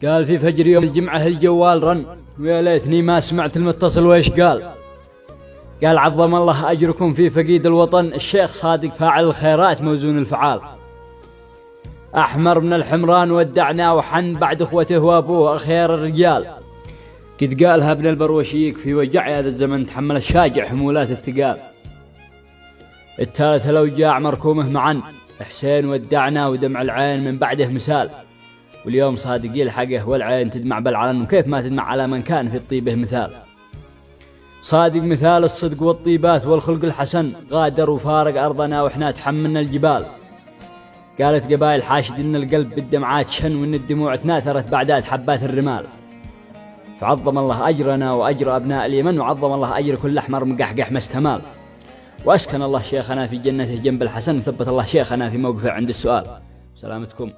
قال في فجر يوم الجمعة الجوال رن، ويا ليتني ما سمعت المتصل ويش قال. قال عظم الله أجركم في فقيد الوطن الشيخ صادق فاعل الخيرات موزون الفعال. أحمر من الحمران ودعنا وحن بعد إخوته وأبوه أخير الرجال. قد قالها ابن البروشيك في وجع هذا الزمن تحمل الشاجع حمولات الثقال. الثالث الأوجاع مركومه معا حسين ودعنا ودمع العين من بعده مثال. واليوم صادق يلحقه والعين تدمع بالعلن، وكيف ما تدمع على من كان في الطيبه مثال. صادق مثال الصدق والطيبات والخلق الحسن، غادر وفارق أرضنا وإحنا تحملنا الجبال. قالت قبائل حاشد إن القلب بالدمعات شن، وإن الدموع تناثرت بعدات حبات الرمال. فعظم الله أجرنا وأجر أبناء اليمن، وعظم الله أجر كل أحمر مقحقح ما استمال. وأسكن الله شيخنا في جنته جنب الحسن، وثبت الله شيخنا في موقفه عند السؤال. سلامتكم.